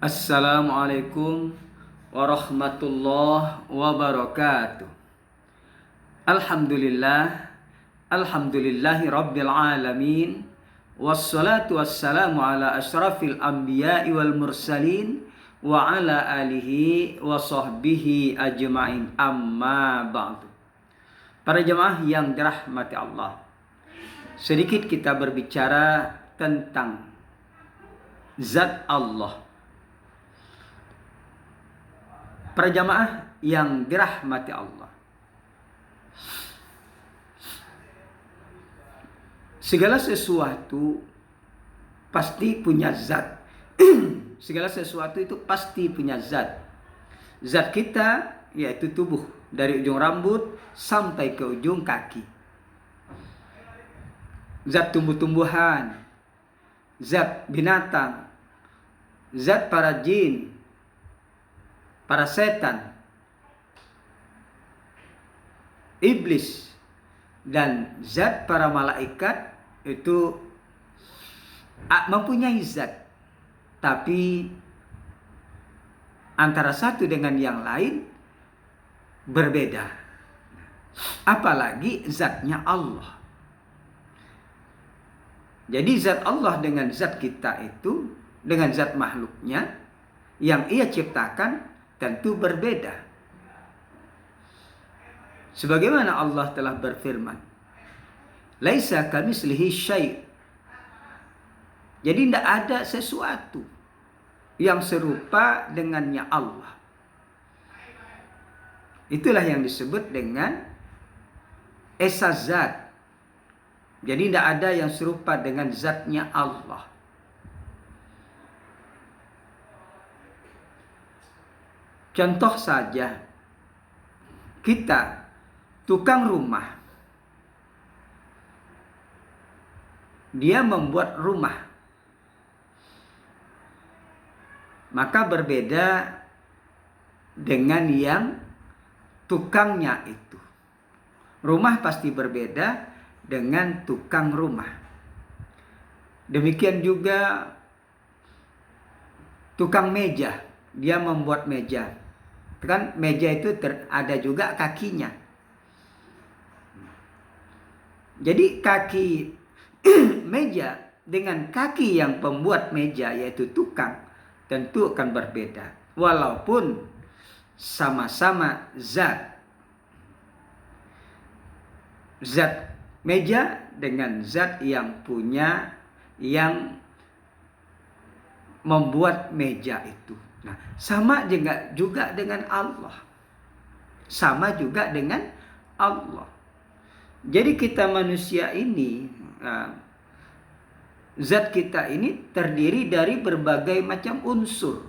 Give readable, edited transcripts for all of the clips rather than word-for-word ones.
Assalamualaikum warahmatullahi wabarakatuh. Alhamdulillahi rabbil alamin. Wassalatu wassalamu ala asyrafil anbiya'i wal mursalin wa ala alihi wa sahbihi ajma'in, amma ba'du. Para jemaah yang dirahmati Allah, sedikit kita berbicara tentang zat Allah. Para jamaah yang dirahmati Allah, segala sesuatu pasti punya zat. Segala sesuatu itu pasti punya zat. Zat kita yaitu tubuh, dari ujung rambut sampai ke ujung kaki. Zat tumbuh-tumbuhan, zat binatang, zat para jin, para setan, iblis, dan zat para malaikat itu mempunyai zat, tapi antara satu dengan yang lain berbeda. Apalagi zatnya Allah. Jadi zat Allah dengan zat kita itu, dengan zat makhluknya yang ia ciptakan, tentu berbeda. Sebagaimana Allah telah berfirman, laisa kamitslihi syai'. Jadi tidak ada sesuatu yang serupa dengannya Allah. Itulah yang disebut dengan esa zat. Jadi tidak ada yang serupa dengan zatnya Allah. Contoh saja, kita tukang rumah, dia membuat rumah, maka berbeda dengan yang tukangnya itu. Rumah pasti berbeda dengan tukang rumah. Demikian juga tukang meja, dia membuat meja. Kan meja itu ada juga kakinya. Jadi kaki meja dengan kaki yang pembuat meja yaitu tukang tentu akan berbeda, walaupun sama-sama zat. Zat meja dengan zat yang membuat meja itu. Nah, sama juga dengan Allah. Sama juga dengan Allah. Jadi kita manusia ini, zat kita ini terdiri dari berbagai macam unsur.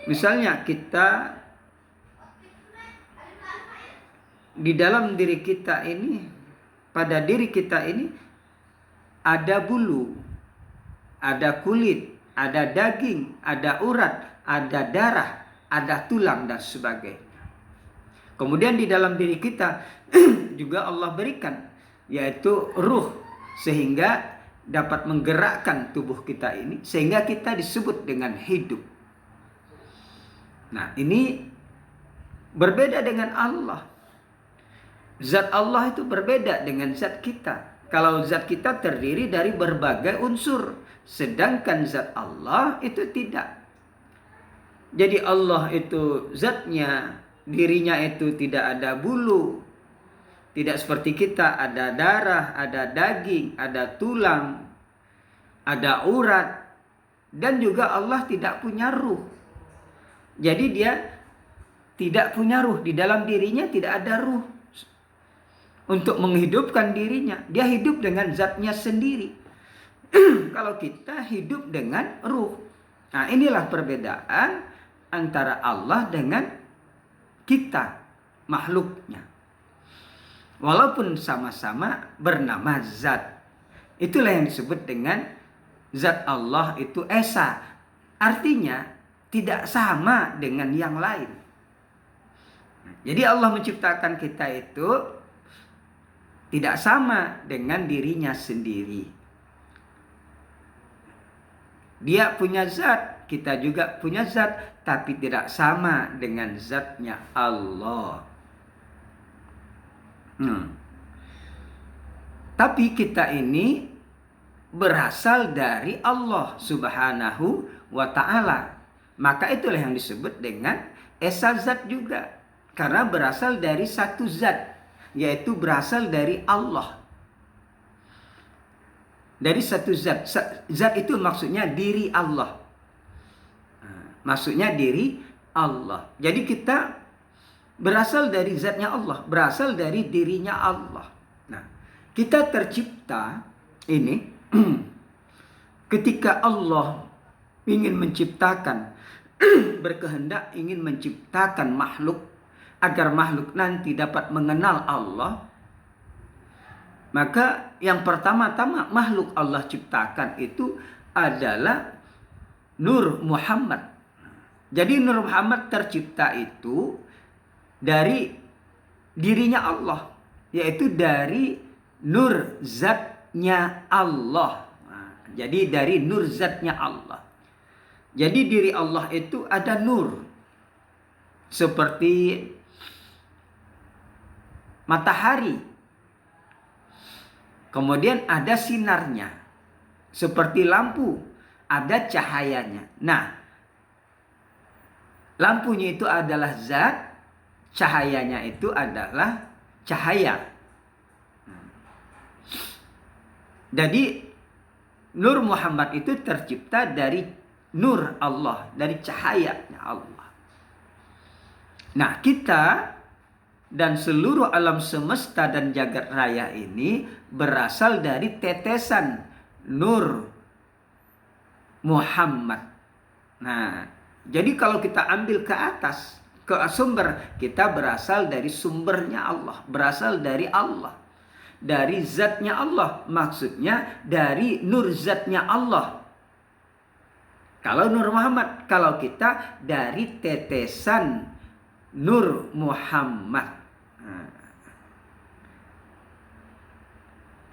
Misalnya kita di dalam diri kita ini, pada diri kita ini ada bulu, ada kulit, ada daging, ada urat, ada darah, ada tulang, dan sebagainya. Kemudian di dalam diri kita juga Allah berikan, yaitu ruh, sehingga dapat menggerakkan tubuh kita ini, sehingga kita disebut dengan hidup. Nah, ini berbeda dengan Allah. Zat Allah itu berbeda dengan zat kita. Kalau zat kita terdiri dari berbagai unsur, sedangkan zat Allah itu tidak. Jadi Allah itu zatnya, dirinya itu tidak ada bulu, tidak seperti kita ada darah, ada daging, ada tulang, ada urat, dan juga Allah tidak punya ruh. Jadi dia tidak punya ruh, di dalam dirinya tidak ada ruh untuk menghidupkan dirinya. Dia hidup dengan zatnya sendiri. Kalau kita hidup dengan ruh. Nah, inilah perbedaan antara Allah dengan kita, makhluknya. Walaupun sama-sama bernama zat. Itulah yang disebut dengan zat Allah itu esa. Artinya tidak sama dengan yang lain. Jadi Allah menciptakan kita itu tidak sama dengan dirinya sendiri. Dia punya zat, kita juga punya zat, tapi tidak sama dengan zatnya Allah. Tapi kita ini berasal dari Allah Subhanahu wa ta'ala. Maka itulah yang disebut dengan esa zat juga. Karena berasal dari satu zat, yaitu berasal dari Allah. Dari satu zat. Zat itu maksudnya diri Allah. Maksudnya diri Allah. Jadi kita berasal dari zatnya Allah. Berasal dari dirinya Allah. Nah, kita tercipta ini ketika Allah ingin menciptakan, berkehendak ingin menciptakan makhluk, agar makhluk nanti dapat mengenal Allah. Maka yang pertama-tama makhluk Allah ciptakan itu adalah Nur Muhammad. Jadi Nur Muhammad tercipta itu dari dirinya Allah, yaitu dari nur zatnya Allah. Jadi dari nur zatnya Allah. Jadi diri Allah itu ada nur, seperti matahari. Kemudian ada sinarnya, seperti lampu, ada cahayanya. Nah, lampunya itu adalah zat, cahayanya itu adalah cahaya. Jadi Nur Muhammad itu tercipta dari nur Allah, dari cahayanya Allah. Nah, kita dan seluruh alam semesta dan jagat raya ini berasal dari tetesan Nur Muhammad. Nah, jadi kalau kita ambil ke atas, ke sumber, kita berasal dari sumbernya Allah, berasal dari Allah, dari zatnya Allah, maksudnya dari nur zatnya Allah. Kalau Nur Muhammad, kalau kita dari tetesan Nur Muhammad.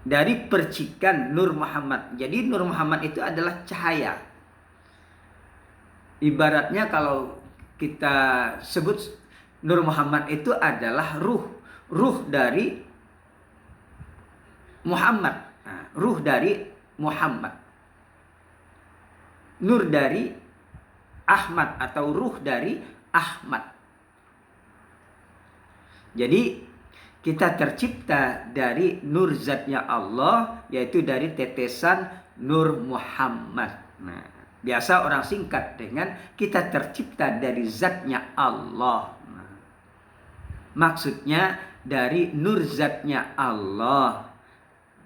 Dari percikan Nur Muhammad. Jadi Nur Muhammad itu adalah cahaya. Ibaratnya kalau kita sebut Nur Muhammad itu adalah ruh dari Muhammad. Ruh dari Muhammad. Nur dari Ahmad atau ruh dari Ahmad. Jadi kita tercipta dari nur zatnya Allah, yaitu dari tetesan Nur Muhammad. Nah, biasa orang singkat dengan kita tercipta dari zatnya Allah. Nah, maksudnya dari nur zatnya Allah.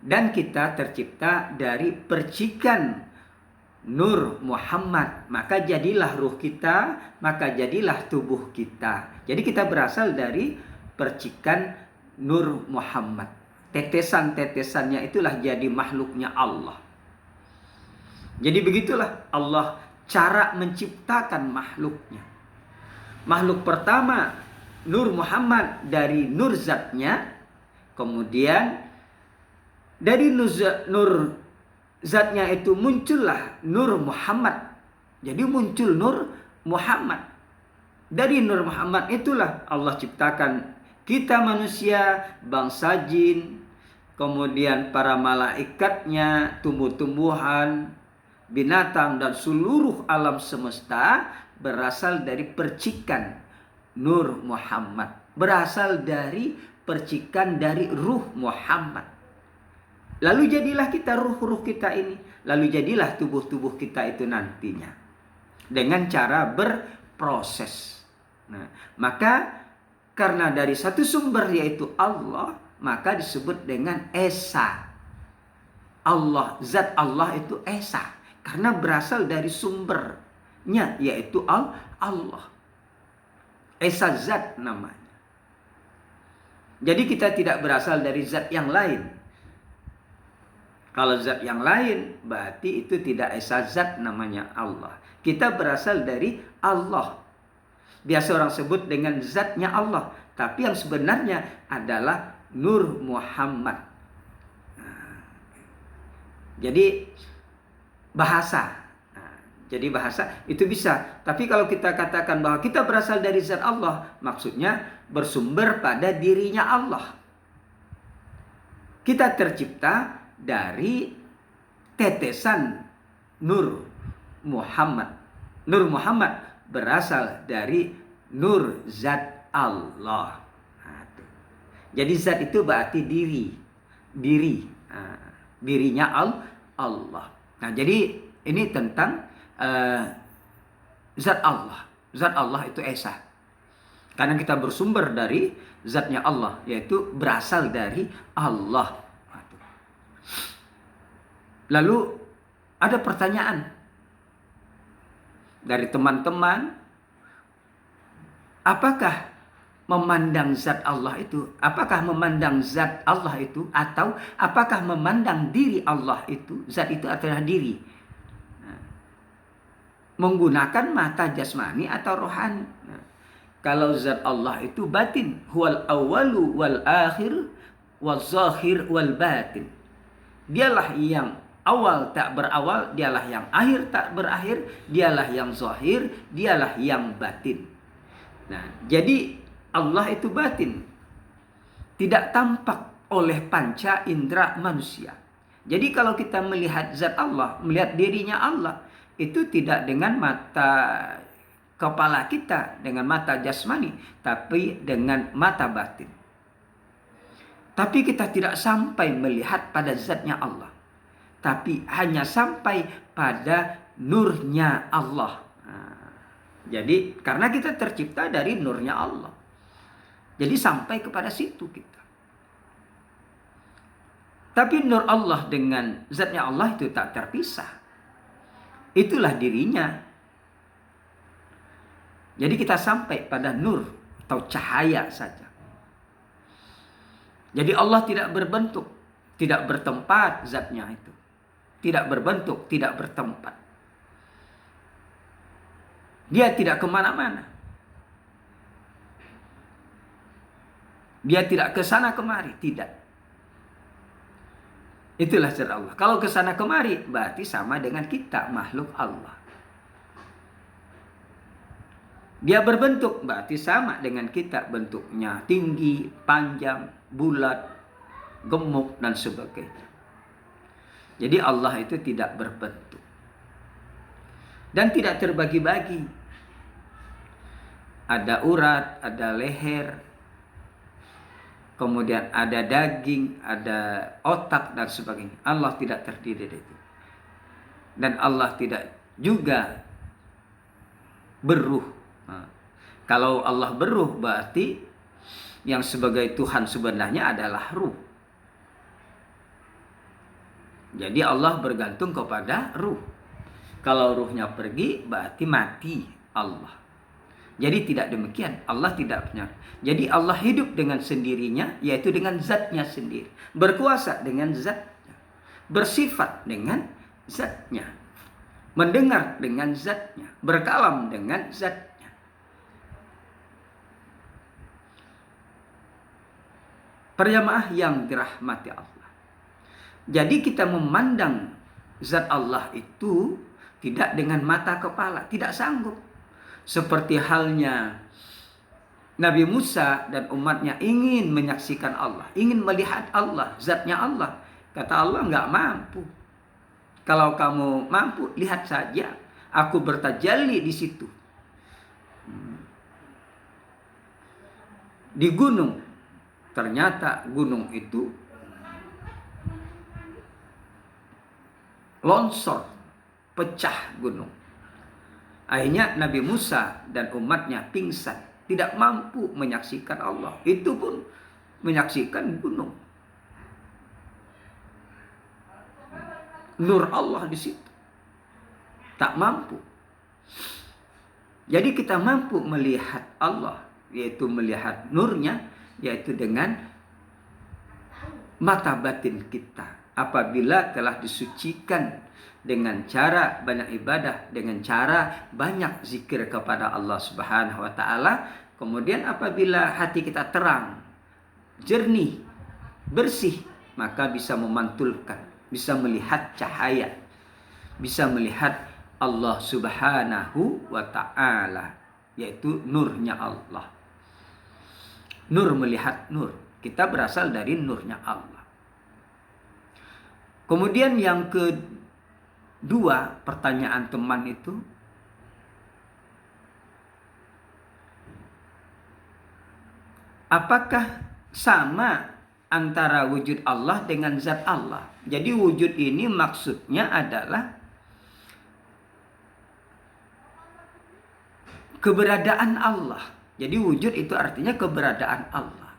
Dan kita tercipta dari percikan Nur Muhammad. Maka jadilah ruh kita, maka jadilah tubuh kita. Jadi kita berasal dari percikan Nur Muhammad. Tetesan-tetesannya itulah jadi makhluknya Allah. Jadi begitulah Allah cara menciptakan makhluknya. Makhluk pertama Nur Muhammad dari nur zatnya. Kemudian dari nur zatnya itu muncullah Nur Muhammad. Jadi muncul Nur Muhammad. Dari Nur Muhammad itulah Allah ciptakan kita manusia, bangsa jin, kemudian para malaikatnya, tumbuh-tumbuhan, binatang, dan seluruh alam semesta berasal dari percikan Nur Muhammad. Berasal dari percikan dari ruh Muhammad. Lalu jadilah kita ruh-ruh kita ini. Lalu jadilah tubuh-tubuh kita itu nantinya. Dengan cara berproses. Nah, maka karena dari satu sumber yaitu Allah, maka disebut dengan Esa. Allah, zat Allah itu Esa. Karena berasal dari sumbernya yaitu Allah. Esa zat namanya. Jadi kita tidak berasal dari zat yang lain. Kalau zat yang lain berarti itu tidak Esa zat namanya Allah. Kita berasal dari Allah. Biasa orang sebut dengan zatnya Allah, tapi yang sebenarnya adalah Nur Muhammad. Jadi bahasa. Jadi bahasa itu bisa. Tapi kalau kita katakan bahwa kita berasal dari zat Allah, maksudnya bersumber pada dirinya Allah. Kita tercipta dari tetesan Nur Muhammad. Nur Muhammad berasal dari nur zat Allah. Jadi zat itu berarti diri. Dirinya Allah. Nah, jadi ini tentang zat Allah. Zat Allah itu esa. Karena kita bersumber dari zatnya Allah, yaitu berasal dari Allah. Lalu ada pertanyaan dari teman-teman, apakah memandang zat Allah itu, apakah memandang zat Allah itu, atau apakah memandang diri Allah itu, zat itu adalah diri, menggunakan mata jasmani atau rohani. Kalau zat Allah itu batin, huwal awalu wal akhir wal zahir wal batin. Dialah yang awal tak berawal, dialah yang akhir tak berakhir, dialah yang zahir, dialah yang batin. Nah, jadi Allah itu batin, tidak tampak oleh panca indera manusia. Jadi kalau kita melihat zat Allah, melihat dirinya Allah, itu tidak dengan mata kepala kita, dengan mata jasmani, tapi dengan mata batin. Tapi kita tidak sampai melihat pada zatnya Allah, tapi hanya sampai pada nurnya Allah. Jadi karena kita tercipta dari nurnya Allah, jadi sampai kepada situ kita. Tapi nur Allah dengan zatnya Allah itu tak terpisah. Itulah dirinya. Jadi kita sampai pada nur atau cahaya saja. Jadi Allah tidak berbentuk, tidak bertempat zatnya itu. Tidak berbentuk, tidak bertempat. Dia tidak kemana-mana. Dia tidak ke sana kemari, tidak. Itulah zat Allah. Kalau ke sana kemari, berarti sama dengan kita, makhluk Allah. Dia berbentuk, berarti sama dengan kita, bentuknya tinggi, panjang, bulat, gemuk, dan sebagainya. Jadi Allah itu tidak berbentuk. Dan tidak terbagi-bagi. Ada urat, ada leher, kemudian ada daging, ada otak, dan sebagainya. Allah tidak terdiri dari itu. Dan Allah tidak juga beruh. Kalau Allah beruh, berarti yang sebagai Tuhan sebenarnya adalah ruh. Jadi Allah bergantung kepada ruh. Kalau ruhnya pergi, berarti mati Allah. Jadi tidak demikian. Allah tidak punya. Jadi Allah hidup dengan sendirinya, yaitu dengan zatnya sendiri. Berkuasa dengan zatnya. Bersifat dengan zatnya. Mendengar dengan zatnya. Berkalam dengan zatnya. Perjamaah yang dirahmati Allah. Jadi kita memandang zat Allah itu tidak dengan mata kepala. Tidak sanggup. Seperti halnya Nabi Musa dan umatnya ingin menyaksikan Allah, ingin melihat Allah, zatnya Allah. Kata Allah, enggak mampu. Kalau kamu mampu, lihat saja. Aku bertajalli di situ. Di gunung. Ternyata gunung itu longsor, pecah gunung. Akhirnya Nabi Musa dan umatnya pingsan, tidak mampu menyaksikan Allah. Itu pun menyaksikan gunung. Nur Allah di situ. Tak mampu. Jadi kita mampu melihat Allah, yaitu melihat nurnya, yaitu dengan mata batin kita. Apabila telah disucikan dengan cara banyak ibadah, dengan cara banyak zikir kepada Allah Subhanahu wa taala, kemudian apabila hati kita terang, jernih, bersih, maka bisa memantulkan, bisa melihat cahaya, bisa melihat Allah Subhanahu wa ta'ala, yaitu nurnya Allah. Nur melihat nur. Kita berasal dari nurnya Allah. Kemudian yang kedua, pertanyaan teman itu, apakah sama antara wujud Allah dengan zat Allah? Jadi wujud ini maksudnya adalah keberadaan Allah. Jadi wujud itu artinya keberadaan Allah.